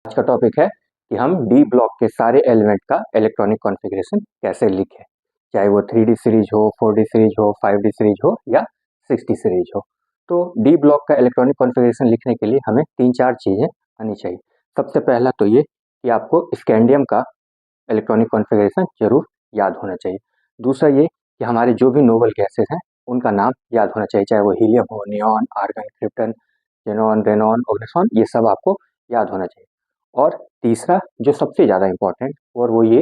आज का टॉपिक है कि हम डी ब्लॉक के सारे एलिमेंट का इलेक्ट्रॉनिक कॉन्फ़िगरेशन कैसे लिखें, चाहे वो 3D सीरीज हो, 4D सीरीज हो, 5D सीरीज हो या 6D सीरीज हो। तो डी ब्लॉक का इलेक्ट्रॉनिक कॉन्फ़िगरेशन लिखने के लिए हमें 3-4 चीज़ें आनी चाहिए। सबसे पहला तो ये कि आपको स्कैंडियम का इलेक्ट्रॉनिक कॉन्फ़िगरेशन ज़रूर याद होना चाहिए। दूसरा ये कि हमारे जो भी नोबल गैसेस हैं उनका नाम याद होना चाहिए, चाहे वो हीलियम हो, neon, argon, krypton, xenon, Renan, ओगनेसॉन, ये सब आपको याद होना चाहिए। और तीसरा जो सबसे ज़्यादा इम्पोर्टेंट और वो ये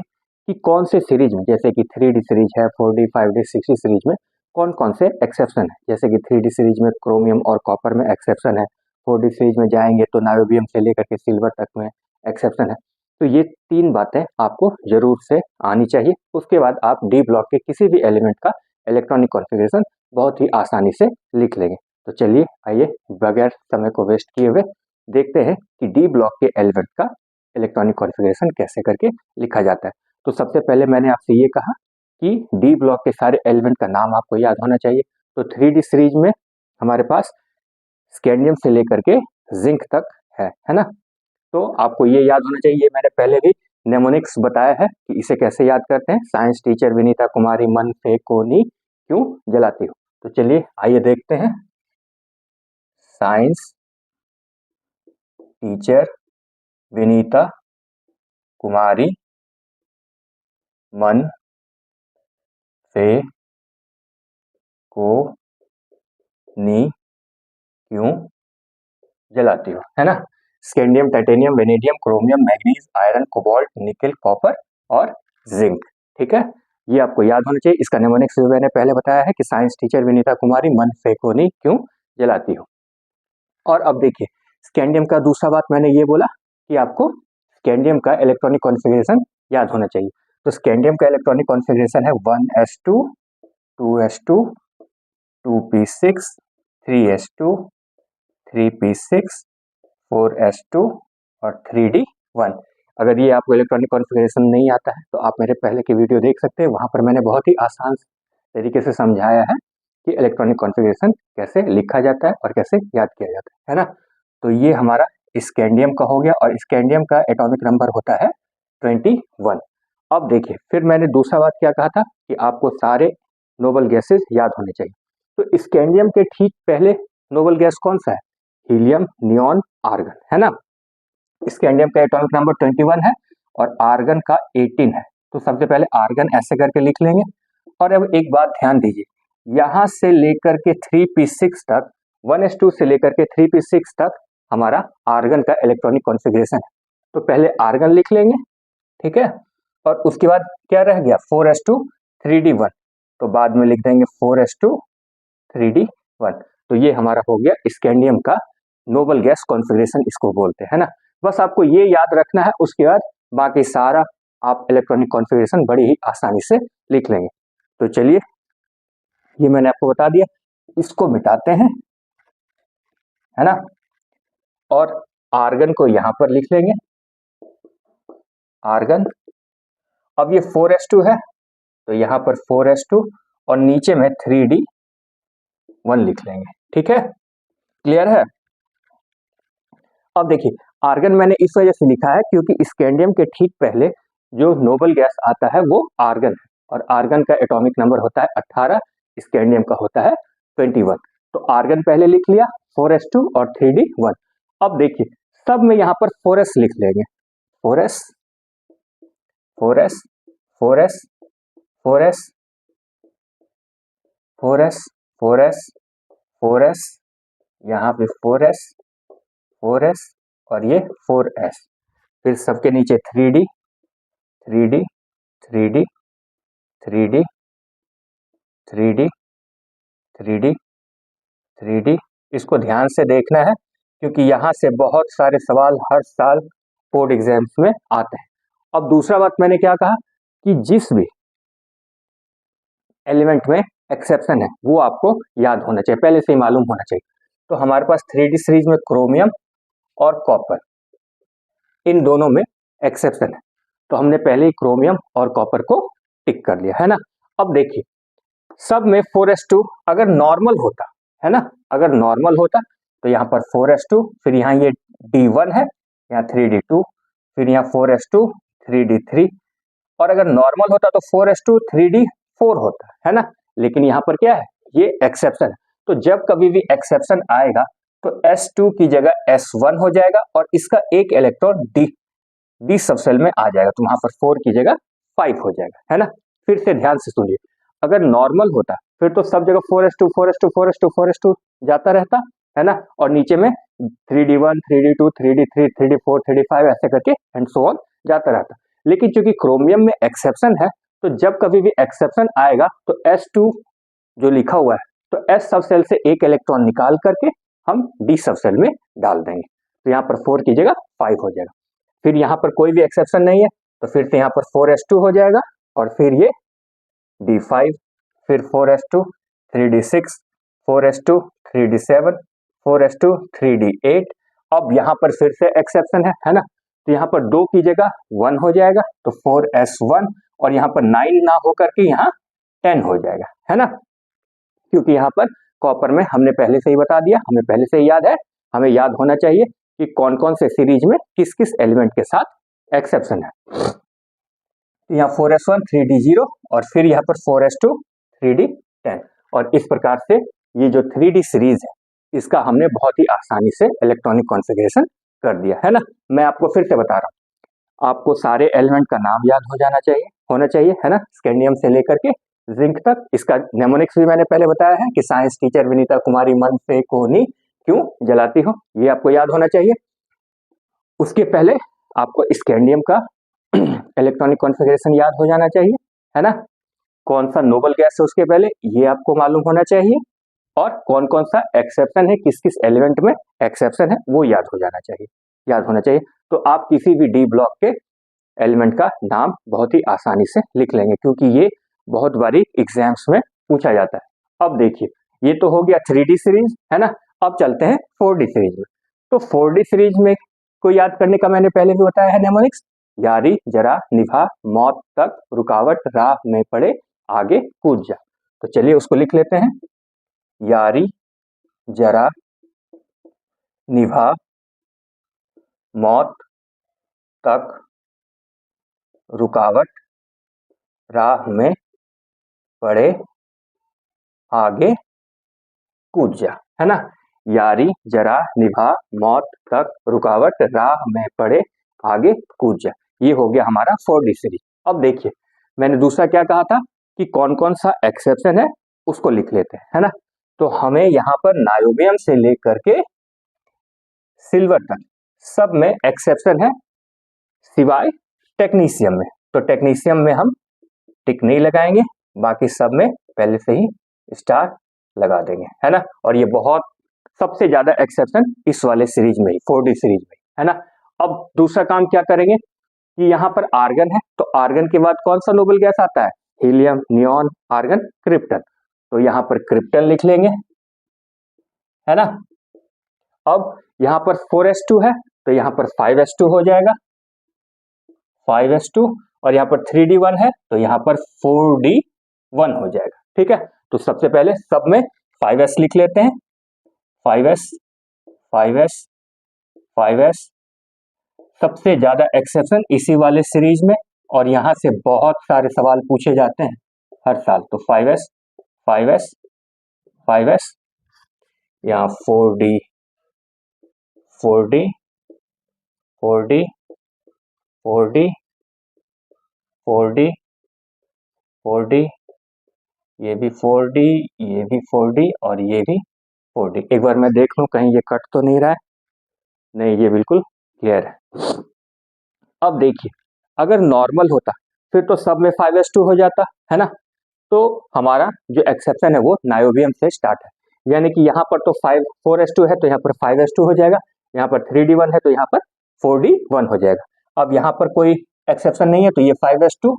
कि कौन से सीरीज में, जैसे कि 3D सीरीज है, 4D, 5D, 6D सीरीज में कौन कौन से एक्सेप्शन है। जैसे कि 3D सीरीज में क्रोमियम और कॉपर में एक्सेप्शन है, 4D सीरीज में जाएंगे तो नायोबियम से लेकर के सिल्वर तक में एक्सेप्शन है। तो ये 3 बातें आपको ज़रूर से आनी चाहिए। उसके बाद आप डी ब्लॉक के किसी भी एलिमेंट का इलेक्ट्रॉनिक कॉन्फ़िगरेशन बहुत ही आसानी से लिख लेंगे। तो चलिए आइए बगैर समय को वेस्ट किए हुए देखते हैं कि डी ब्लॉक के एलिमेंट का इलेक्ट्रॉनिक कॉन्फ़िगरेशन कैसे करके लिखा जाता है। तो सबसे पहले मैंने आपसे ये कहा कि डी ब्लॉक के सारे एलिमेंट का नाम आपको याद होना चाहिए। तो 3D सीरीज में हमारे पास स्कैंडियम से लेकर के जिंक तक है ना। तो आपको ये याद होना चाहिए, ये मैंने पहले भी नेमोनिक्स बताया है कि इसे कैसे याद करते हैं। साइंस टीचर विनीता कुमारी मन फेकोनी क्यों जलाती हो। तो चलिए आइए देखते हैं। साइंस टीचर विनीता कुमारी मन से को नी क्यों जलाती हो, है ना। Scandium, titanium, vanadium, chromium, manganese, iron, cobalt, nickel, copper और जिंक। ठीक है, ये आपको याद होना चाहिए। इसका नेमोनिक्स मैंने पहले बताया है कि साइंस टीचर विनीता कुमारी मन से को नी क्यों जलाती हो। और अब देखिए स्कैंडियम का दूसरा बात मैंने ये बोला कि आपको स्कैंडियम का इलेक्ट्रॉनिक कॉन्फ़िगरेशन याद होना चाहिए। तो स्कैंडियम का इलेक्ट्रॉनिक कॉन्फ़िगरेशन है 1s2 2s2 2p6 3s2 3p6 4s2 और 3d1। अगर ये आपको इलेक्ट्रॉनिक कॉन्फ़िगरेशन नहीं आता है तो आप मेरे पहले की वीडियो देख सकते हैं, वहाँ पर मैंने बहुत ही आसान तरीके से समझाया है कि इलेक्ट्रॉनिक कॉन्फ़िगरेशन कैसे लिखा जाता है और कैसे याद किया जाता है ना। तो ये हमारा स्कैंडियम का हो गया और स्कैंडियम का एटॉमिक नंबर होता है 21। अब देखिए फिर मैंने दूसरा बात क्या कहा था कि आपको सारे नोबल गैसेस याद होने चाहिए। तो स्कैंडियम के ठीक पहले नोबल गैस कौन सा है? हीलियम, नियॉन, आर्गन, है ना। स्कैंडियम का एटॉमिक नंबर 21 है और आर्गन का 18 है। तो सबसे पहले आर्गन ऐसे करके लिख लेंगे। और अब एक बात ध्यान दीजिए, यहां से लेकर के 3p6 तक, 1s2 से लेकर के 3p6 तक हमारा आर्गन का इलेक्ट्रॉनिक कॉन्फ़िगरेशन है। तो पहले आर्गन लिख लेंगे, ठीक है। और उसके बाद क्या रह गया? 4s2 3d1। तो बाद में लिख देंगे 4s2 3d1। तो ये हमारा हो गया स्कैंडियम का नोबल गैस कॉन्फ़िगरेशन, इसको बोलते हैं ना। बस आपको ये याद रखना है, उसके बाद बाकी सारा आप इलेक्ट्रॉनिक कॉन्फ़िगरेशन बड़ी ही आसानी से लिख लेंगे। तो चलिए ये मैंने आपको बता दिया, इसको मिटाते हैं, है ना। और आर्गन को यहां पर लिख लेंगे, आर्गन। अब ये 4s2 है तो यहां पर 4s2 और नीचे में 3d1 लिख लेंगे, ठीक है। क्लियर है। अब देखिए आर्गन मैंने इस वजह से लिखा है क्योंकि स्कैंडियम के ठीक पहले जो नोबल गैस आता है वो आर्गन है और आर्गन का एटॉमिक नंबर होता है 18, स्कैंडियम का होता है 21। तो आर्गन पहले लिख लिया 4s2 और 3d1। अब देखिए सब में यहां पर 4s लिख लेंगे, 4s 4s 4s 4s 4s 4s 4s, यहाँ पे 4s 4s और ये 4s। फिर सबके नीचे 3d 3d 3d 3d 3d 3d 3d। इसको ध्यान से देखना है क्योंकि यहाँ से बहुत सारे सवाल हर साल बोर्ड एग्जाम्स में आते हैं। अब दूसरा बात मैंने क्या कहा कि जिस भी एलिमेंट में एक्सेप्शन है वो आपको याद होना चाहिए, पहले से ही मालूम होना चाहिए। तो हमारे पास 3D सीरीज में क्रोमियम और कॉपर, इन दोनों में एक्सेप्शन है। तो हमने पहले ही क्रोमियम और कॉपर को टिक कर लिया, है ना। अब देखिए सब में 4s2 अगर नॉर्मल होता, है ना, अगर नॉर्मल होता तो यहाँ पर 4s2, फिर यहाँ ये d1 है, यहाँ 3d2 फिर यहाँ 4s2 3d3, और अगर नॉर्मल होता तो 4s2 3d4 होता है ना, लेकिन यहाँ पर क्या है, ये एक्सेप्शन है। तो जब कभी भी एक्सेप्शन आएगा तो s2 की जगह s1 हो जाएगा और इसका एक इलेक्ट्रॉन डी सबसेल में आ जाएगा, तो वहां पर 4 की जगह 5 हो जाएगा, है ना। फिर से ध्यान से सुनिए, अगर नॉर्मल होता फिर तो सब जगह 4s2 4s2 4s2 4s2 जाता रहता, है ना, और नीचे में 3d1 3d2 3d3 3d4 3d5 ऐसे करके एंड सो ऑन जाता रहता। लेकिन चूंकि क्रोमियम में एक्सेप्शन है, तो जब कभी भी एक्सेप्शन आएगा तो s2 जो लिखा हुआ है, तो s सब सेल से एक इलेक्ट्रॉन निकाल करके हम डी सब सेल में डाल देंगे, तो यहाँ पर 4 की जगह 5 हो जाएगा। फिर यहाँ पर कोई भी एक्सेप्शन नहीं है, तो फिर से यहाँ पर 4s2 हो जाएगा, और फिर ये d5, फिर 4s2 3d6 4s2 3d7 4s2 3d8। अब यहाँ पर फिर से एक्सेप्शन है ना, तो यहाँ पर 2 की जगह 1 हो जाएगा, तो 4s1, और यहाँ पर 9 ना होकर के यहाँ 10 हो जाएगा, है ना, क्योंकि यहाँ पर कॉपर में हमने पहले से ही बता दिया, हमें पहले से ही याद है, हमें याद होना चाहिए कि कौन कौन से सीरीज में किस किस एलिमेंट के साथ एक्सेप्शन है। यहाँ 4s1 3d0 और फिर यहाँ पर 4s2 3d10, और इस प्रकार से ये जो 3d सीरीज है इसका हमने बहुत ही आसानी से इलेक्ट्रॉनिक कॉन्फ़िगरेशन कर दिया, है ना। मैं आपको फिर से बता रहा हूँ, आपको सारे एलिमेंट का नाम याद होना चाहिए, है ना, स्कैंडियम से लेकर के जिंक तक। इसका नेमोनिक्स भी मैंने पहले बताया है कि साइंस टीचर विनीता कुमारी मन से कोनी क्यों जलाती हो, ये आपको याद होना चाहिए। उसके पहले आपको स्कैंडियम का इलेक्ट्रॉनिक कॉन्फ़िगरेशन याद हो जाना चाहिए, है ना, कौन सा नोबल गैस है उसके पहले ये आपको मालूम होना चाहिए, और कौन कौन सा एक्सेप्शन है, किस किस एलिमेंट में एक्सेप्शन है वो याद होना चाहिए। तो आप किसी भी डी ब्लॉक के एलिमेंट का नाम बहुत ही आसानी से लिख लेंगे, क्योंकि ये बहुत बारी एग्जाम्स में पूछा जाता है। अब देखिए, ये तो हो गया 3D सीरीज, है ना। अब चलते हैं 4D सीरीज में। तो 4D सीरीज में को याद करने का मैंने पहले भी बताया है नेमोनिक्स, यारी जरा निभा मौत तक रुकावट राह में पड़े आगे कूद जा। तो चलिए उसको लिख लेते हैं, यारी जरा निभा मौत तक रुकावट राह में पड़े आगे कूद जा, है ना। यारी जरा निभा मौत तक रुकावट राह में पड़े आगे कूद जा, ये हो गया हमारा 4D सीरीज। अब देखिए, मैंने दूसरा क्या कहा था कि कौन कौन सा एक्सेप्शन है उसको लिख लेते हैं, है ना। तो हमें यहाँ पर नायोबियम से लेकर के सिल्वर तक सब में एक्सेप्शन है, सिवाय टेक्नीशियम में। तो टेक्नीशियम में हम टिक नहीं लगाएंगे, बाकी सब में पहले से ही स्टार लगा देंगे, है ना। और ये बहुत सबसे ज्यादा एक्सेप्शन इस वाले सीरीज में ही, 4D सीरीज में, है ना। अब दूसरा काम क्या करेंगे कि यहाँ पर आर्गन है, तो आर्गन के बाद कौन सा नोबल गैस आता है, हीलियम, नियॉन, आर्गन, क्रिप्टन। तो यहाँ पर क्रिप्टन लिख लेंगे, है ना। अब यहाँ पर 4s2 है, तो यहाँ पर 5s2 हो जाएगा, 5s2, और यहाँ पर 3d1 है, तो यहाँ पर 4d1 हो जाएगा, ठीक है। तो सबसे पहले सब में 5s लिख लेते हैं, 5s 5s 5s, सबसे ज्यादा एक्सेप्शन इसी वाले सीरीज में, और यहाँ से बहुत सारे सवाल पूछे जाते हैं हर साल। तो 5s 5s 5s, यहाँ 4d 4d 4d 4d 4d 4d, ये भी 4d, ये भी 4d, और ये भी 4d। एक बार मैं देख लूं कहीं ये कट तो नहीं रहा है, नहीं, ये बिल्कुल क्लियर है। अब देखिए, अगर नॉर्मल होता फिर तो सब में 5s2 हो जाता, है ना। तो हमारा जो एक्सेप्शन है वो नायोबियम से स्टार्ट है, यानी कि यहाँ पर तो 4s2 है, तो यहाँ पर 5s2 हो जाएगा, यहाँ पर 3d1 है, तो यहाँ पर 4d1 हो जाएगा। अब यहाँ पर कोई एक्सेप्शन नहीं है, तो ये 5s2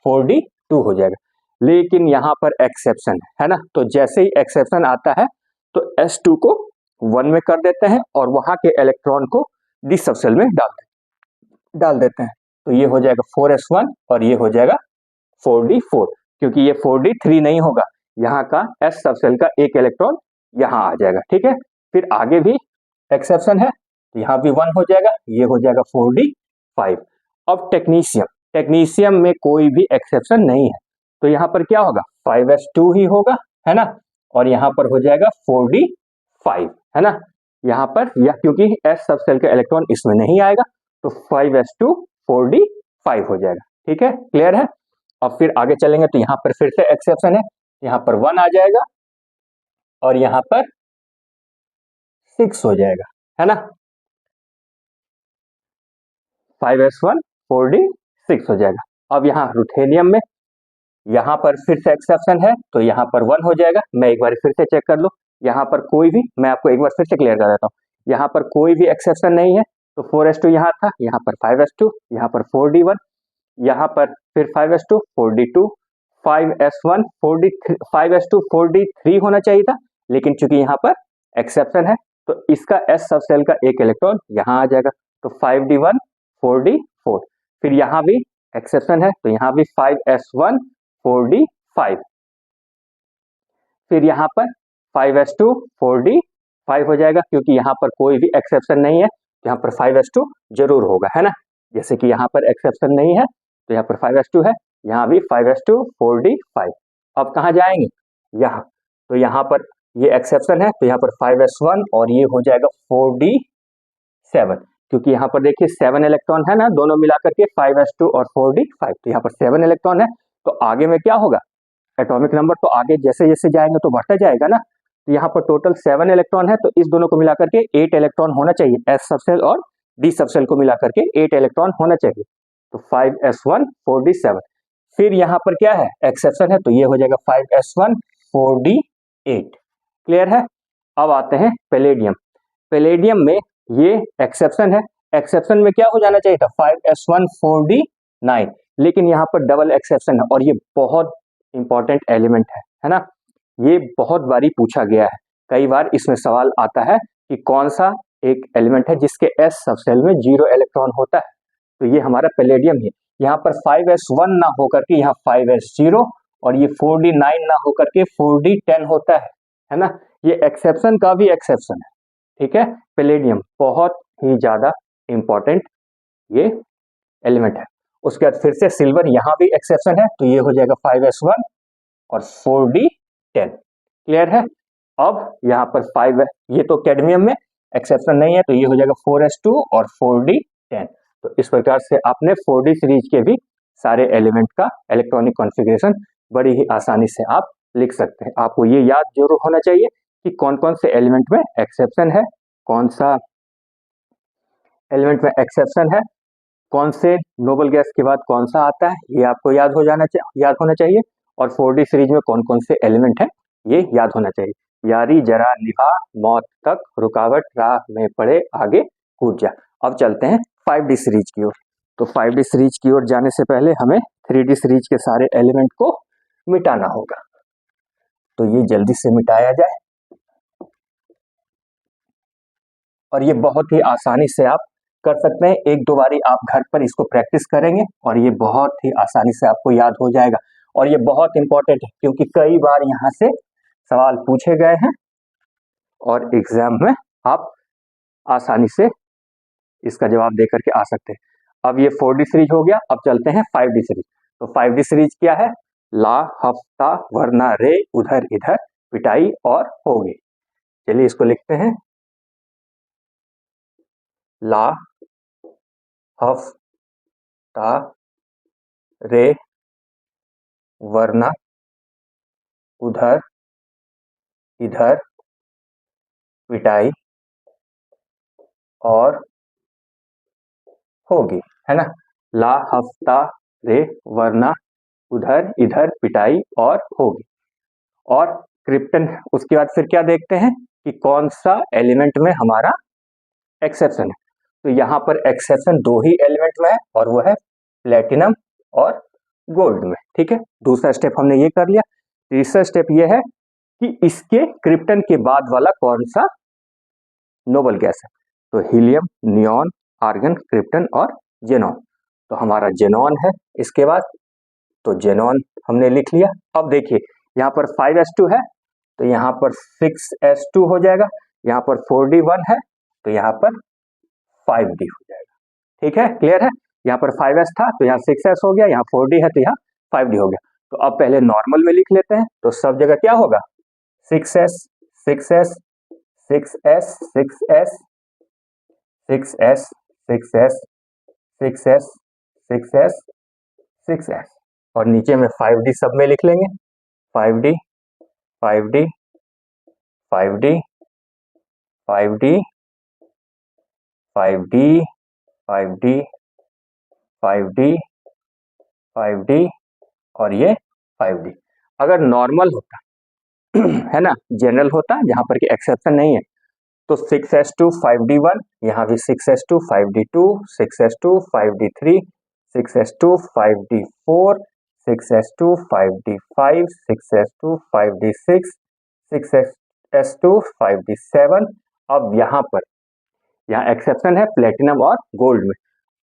4d2 हो जाएगा। लेकिन यहाँ पर एक्सेप्शन है ना, तो जैसे ही एक्सेप्शन आता है तो s2 को 1 में कर देते हैं और वहां के इलेक्ट्रॉन को डी सबसेल में डाल देते हैं। तो ये हो जाएगा 4s1 और ये हो जाएगा 4d4, क्योंकि ये 4d3 नहीं होगा, यहाँ का s सबसेल का एक इलेक्ट्रॉन यहाँ आ जाएगा, ठीक है। फिर आगे भी एक्सेप्शन है, तो यहाँ भी 1 हो जाएगा, ये हो जाएगा 4d5। अब टेक्नीशियम, टेक्नीशियम में कोई भी एक्सेप्शन नहीं है, तो यहाँ पर क्या होगा 5s2 ही होगा, है ना, और यहाँ पर हो जाएगा 4d5, है ना, यहाँ पर या क्योंकि s सब सेल का इलेक्ट्रॉन इसमें नहीं आएगा तो 5s2 4d5 हो जाएगा। ठीक है, क्लियर है। अब फिर आगे चलेंगे तो यहाँ पर फिर से एक्सेप्शन है, यहाँ पर 1 आ जाएगा और यहाँ पर 6 हो जाएगा, है ना, 5s1 4d6 हो जाएगा। अब यहाँ रुथेनियम में यहाँ पर फिर से एक्सेप्शन है तो यहाँ पर 1 हो जाएगा। मैं एक बार फिर से चेक कर लो, यहाँ पर कोई भी, मैं आपको एक बार फिर से क्लियर कर देता हूँ, यहाँ पर कोई भी एक्सेप्शन नहीं है तो 4s2 यहाँ था, यहाँ पर 5s2, यहाँ पर 4d1, यहाँ पर फिर 5s2 4d2, 5s1 4d3, 5s2 4d3 होना चाहिए था, लेकिन चूंकि यहाँ पर एक्सेप्शन है तो इसका s सब सेल का एक इलेक्ट्रॉन यहाँ आ जाएगा, तो 5d1 4d4। फिर यहाँ भी एक्सेप्शन है तो यहाँ भी 5s1 4d5, फिर यहाँ पर 5s2 4d5 हो जाएगा, क्योंकि यहाँ पर कोई भी एक्सेप्शन नहीं है, यहाँ पर 5s2 जरूर होगा, है ना, जैसे कि यहाँ पर एक्सेप्शन नहीं है तो यहाँ पर 5s2 है, यहाँ भी 5s2 4d5। अब कहाँ जाएंगे, यहाँ, तो यहाँ पर ये एक्सेप्शन है तो यहाँ पर 5s1 और ये हो जाएगा 4d7, क्योंकि यहाँ पर देखिए 7 इलेक्ट्रॉन है ना, दोनों मिलाकर के 5s2 और 4d5, तो यहाँ पर 7 इलेक्ट्रॉन है, तो आगे में क्या होगा, एटॉमिक नंबर तो आगे जैसे जैसे जाएंगे तो बढ़ता जाएगा ना, तो यहाँ पर टोटल 7 इलेक्ट्रॉन है, तो इस दोनों को मिलाकर के 8 इलेक्ट्रॉन होना चाहिए, s सबसेल और d सबसेल को मिलाकर के 8 इलेक्ट्रॉन होना चाहिए, तो 5s1 4d7। फिर यहाँ पर क्या है, एक्सेप्शन है, तो ये हो जाएगा 5s1 4d8, क्लियर है। अब आते हैं पैलेडियम, पैलेडियम में ये एक्सेप्शन है, एक्सेप्शन में क्या हो जाना चाहिए था 5s1 4d9, लेकिन यहाँ पर डबल एक्सेप्शन है और ये बहुत इंपॉर्टेंट एलिमेंट है ना, ये बहुत बारी पूछा गया है, कई बार इसमें सवाल आता है कि कौन सा एक एलिमेंट है जिसके s सबसेल में 0 इलेक्ट्रॉन होता है, तो ये हमारा पैलेडियम है। यहाँ पर 5s1 ना होकर के यहाँ 5s0 और ये 4d9 ना होकर के 4d10 होता है ना, ये एक्सेप्शन का भी एक्सेप्शन है। ठीक है, पैलेडियम बहुत ही ज्यादा इंपॉर्टेंट ये एलिमेंट है। उसके बाद फिर से सिल्वर, यहाँ भी एक्सेप्शन है, तो ये हो जाएगा 5s1 और 4d10, क्लियर है। अब यहाँ पर 5 है, ये तो कैडमियम में एक्सेप्शन नहीं है, तो ये हो जाएगा 4s2 और 4d10। तो इस प्रकार से आपने 4d सीरीज के भी सारे एलिमेंट का इलेक्ट्रॉनिक कॉन्फ़िगरेशन बड़ी ही आसानी से आप लिख सकते हैं। आपको ये याद जरूर होना चाहिए कि कौन कौन से एलिमेंट में एक्सेप्शन है, कौन सा एलिमेंट में एक्सेप्शन है, कौन से नोबल गैस के बाद कौन सा आता है, ये आपको याद होना चाहिए, और 4d सीरीज में कौन कौन से एलिमेंट हैं ये याद होना चाहिए। यारी जरा निभा मौत तक रुकावट राह में पड़े आगे कूद जा। अब चलते हैं 5d सीरीज की ओर। तो 5d सीरीज की ओर जाने से पहले हमें 3d सीरीज के सारे एलिमेंट को मिटाना होगा, तो ये जल्दी से मिटाया जाए, और ये बहुत ही आसानी से आप कर सकते हैं। एक दो बारी आप घर पर इसको प्रैक्टिस करेंगे और ये बहुत ही आसानी से आपको याद हो जाएगा, और ये बहुत इंपॉर्टेंट है क्योंकि कई बार यहाँ से सवाल पूछे गए हैं और एग्जाम में आप आसानी से इसका जवाब दे करके आ सकते हैं। अब ये 4d सीरीज हो गया, अब चलते हैं 5d सीरीज। तो 5d सीरीज क्या है, ला हफ्ता वरना रे उधर इधर पिटाई और होगी। चलिए इसको लिखते हैं, ला हफ्ता रे वरना उधर इधर पिटाई और होगी, है ना, ला हफ्ता रे वरना उधर इधर पिटाई और होगी। और क्रिप्टन, उसके बाद फिर क्या देखते हैं कि कौन सा एलिमेंट में हमारा एक्सेप्शन है। तो यहाँ पर एक्सेप्शन दो ही एलिमेंट में है और वो है प्लेटिनम और गोल्ड में। ठीक है, दूसरा स्टेप हमने ये कर लिया। तीसरा स्टेप ये है कि इसके क्रिप्टन के बाद वाला कौन सा नोबल गैस है। तो हीलियम, नियॉन, आर्गन, क्रिप्टन और जेनॉन। तो हमारा जेनॉन है इसके बाद, तो जेनॉन हमने लिख लिया। अब देखिए यहाँ पर 5s2 है तो यहाँ पर 6s2 हो जाएगा, यहाँ पर 4d1 है तो यहाँ पर 5d हो जाएगा। ठीक है, क्लियर है। यहाँ पर 5s था तो यहाँ 6s हो गया, यहाँ 4d है तो यहाँ 5d हो गया। तो अब पहले नॉर्मल में लिख लेते हैं, तो सब जगह क्या होगा 6s 6s 6s 6s 6s 6s 6s 6s 6s और नीचे में 5d सब में लिख लेंगे, 5d 5d 5d 5d 5d 5d 5d 5d और ये 5d। अगर नॉर्मल होता है ना, जनरल होता जहां पर कि एक्सेप्शन नहीं है, तो 6s2 5d1, यहाँ भी 6s2 5d2, 6s2 5d3, 6s2 5d4, 6s2 5d5, 6s2 5d6, 6s2 5d7। अब यहाँ एक्सेप्शन है प्लेटिनम और गोल्ड में,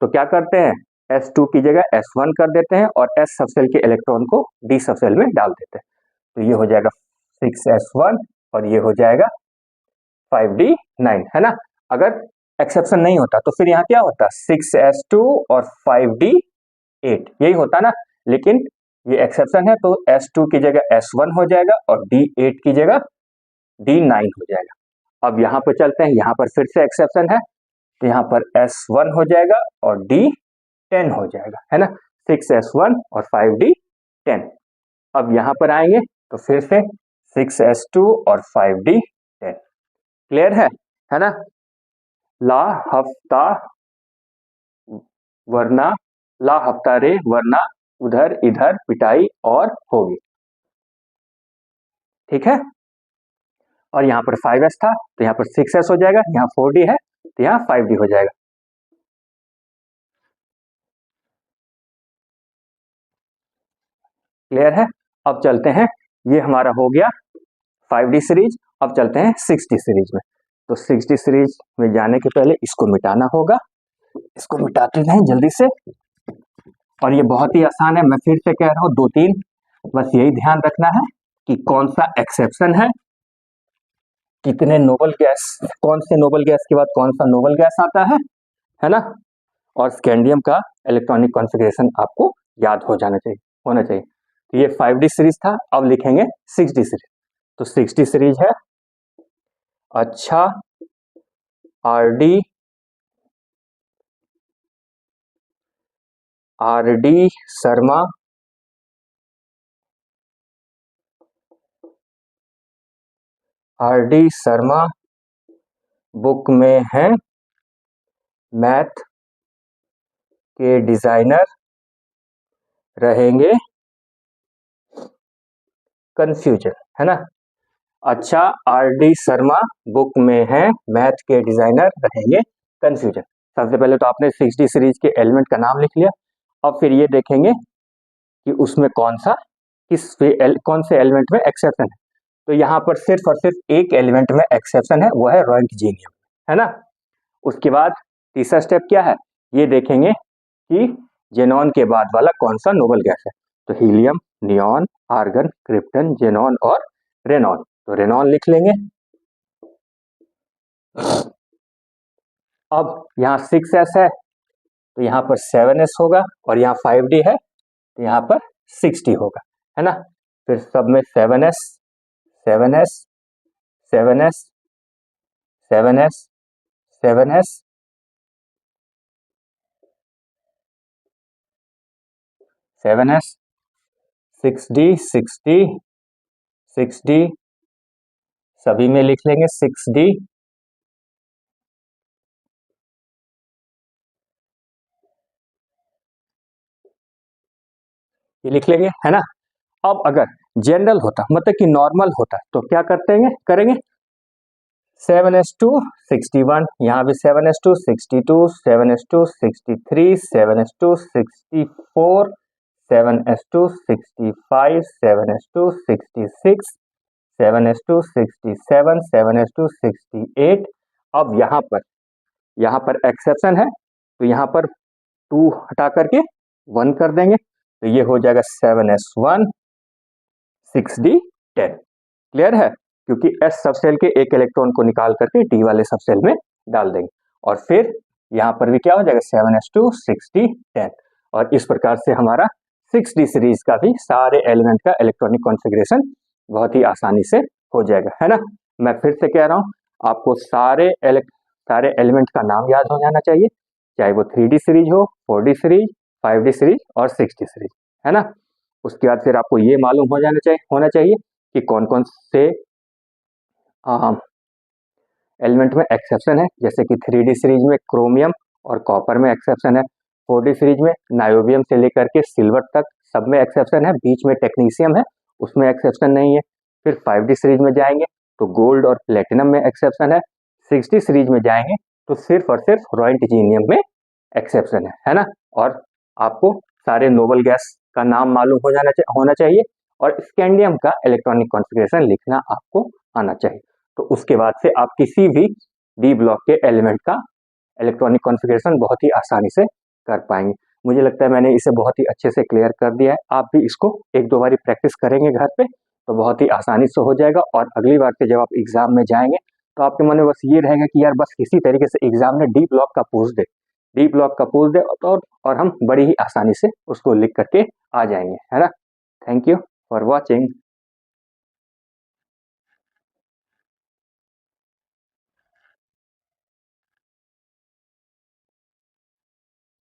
तो क्या करते हैं s2 की जगह s1 कर देते हैं और s सबसेल के इलेक्ट्रॉन को d सबसेल में डाल देते हैं, तो ये हो जाएगा 6s1 और ये हो जाएगा 5d9, है ना। अगर एक्सेप्शन नहीं होता तो फिर यहाँ क्या होता 6s2 और 5d8 यही होता ना, लेकिन ये एक्सेप्शन है तो s2 की जगह s1 हो जाएगा और d8 की जगह d9 हो जाएगा। अब यहाँ पर चलते हैं, यहाँ पर फिर से एक्सेप्शन है तो यहाँ पर s1 हो जाएगा और d10 हो जाएगा, है ना, 6s1 और 5d10। अब यहाँ पर आएंगे तो फिर से 6s2 और 5d10, क्लियर है ना। ला हफ्ता वरना ला हफ्ता रे वरना उधर इधर पिटाई और होगी, ठीक है। और यहाँ पर 5s था तो यहाँ पर 6s हो जाएगा, यहाँ 4d है तो यहाँ 5d हो जाएगा। क्लियर है। अब चलते हैं, ये हमारा हो गया 5d सीरीज। अब चलते हैं 6d सीरीज में। तो 6d सीरीज में जाने के पहले इसको मिटाना होगा, इसको मिटाते हैं जल्दी से। और ये बहुत ही आसान है, मैं फिर से कह रहा हूँ 2-3, बस यही ध्यान रखना है कि कौन सा एक्सेप्शन है, कितने नोबल गैस, कौन से नोबल गैस के बाद कौन सा नोबल गैस आता है ना। और स्कैंडियम का इलेक्ट्रॉनिक कॉन्फ़िगरेशन आपको याद होना चाहिए। तो ये 5d सीरीज था, अब लिखेंगे 6d सीरीज। तो 6d सीरीज है अच्छा आरडी शर्मा बुक में है मैथ के डिजाइनर रहेंगे कंफ्यूजन, है ना। अच्छा आरडी शर्मा बुक में है मैथ के डिजाइनर रहेंगे कंफ्यूजन। सबसे पहले तो आपने 6d सीरीज के एलिमेंट का नाम लिख लिया। अब फिर ये देखेंगे कि उसमें कौन से एलिमेंट में एक्सेप्शन है। तो यहाँ पर सिर्फ और सिर्फ एक एलिमेंट में एक्सेप्शन है, वो है रोएंटजेनियम, है ना। उसके बाद तीसरा स्टेप क्या है, ये देखेंगे कि जेनॉन के बाद वाला कौन सा नोबल गैस है। तो helium, neon, argon, krypton, xenon और रेनॉन। तो रेनॉन लिख लेंगे। अब यहाँ 6s है तो यहाँ पर 7s होगा और यहाँ 5d है तो यहाँ पर 6d होगा, है ना। फिर सब में 7s 7s 7s 7s 7s 7s 6d 6d 6d सभी में लिख लेंगे 6d। ये लिख लेंगे, है ना। अब अगर जनरल होता, मतलब कि नॉर्मल होता, तो क्या करेंगे 7s2 61, यहाँ भी 7s2 62, 7s2 63, 7s2 64, 7s2 65, 7s2 66, 7s2 67, 7s2 68। अब यहाँ पर एक्सेप्शन है तो यहाँ पर 2 हटा करके 1 कर देंगे तो ये हो जाएगा 7s1 6d10। क्लियर है, क्योंकि s सबसेल के एक इलेक्ट्रॉन को निकाल करके d वाले सबसेल में डाल देंगे और फिर यहाँ पर भी क्या हो जाएगा 7:60 10। और इस प्रकार से हमारा 6D सीरीज का भी सारे एलिमेंट का इलेक्ट्रॉनिक कॉन्फ़िगरेशन बहुत ही आसानी से हो जाएगा, है ना। मैं फिर से कह रहा हूँ, आपको सारे एलिमेंट का नाम याद हो जाना चाहिए, चाहे वो 3D सीरीज हो, 4D सीरीज, 5D सीरीज और 6D सीरीज, है ना। उसके बाद फिर आपको ये मालूम होना चाहिए कि कौन कौन से एलिमेंट में एक्सेप्शन है, जैसे कि 3D सीरीज में क्रोमियम और कॉपर में एक्सेप्शन है, 4D सीरीज में नायोबियम से लेकर के सिल्वर तक सब में एक्सेप्शन है, बीच में टेक्नीशियम है उसमें एक्सेप्शन नहीं है। फिर 5D सीरीज में जाएंगे तो गोल्ड और प्लेटिनम में एक्सेप्शन है, 6D सीरीज में जाएंगे तो सिर्फ और सिर्फ रॉयल टिटेनियम में एक्सेप्शन है ना। और आपको सारे नोबल गैस का नाम मालूम होना चाहिए और स्कैंडियम का इलेक्ट्रॉनिक कॉन्फ़िगरेशन लिखना आपको आना चाहिए। तो उसके बाद से आप किसी भी डी ब्लॉक के एलिमेंट का इलेक्ट्रॉनिक कॉन्फ़िगरेशन बहुत ही आसानी से कर पाएंगे। मुझे लगता है मैंने इसे बहुत ही अच्छे से क्लियर कर दिया है। आप भी इसको एक दो बारी प्रैक्टिस करेंगे घर पे तो बहुत ही आसानी से हो जाएगा। और अगली बार से जब आप एग्जाम में जाएंगे तो आपके मन में बस ये रहेगा कि यार बस किसी तरीके से एग्जाम में डी ब्लॉक का पूछ दे, डी ब्लॉक का पूछ दे और हम बड़ी ही आसानी से उसको लिख करके आ जाएंगे, है ना। Thank you for watching.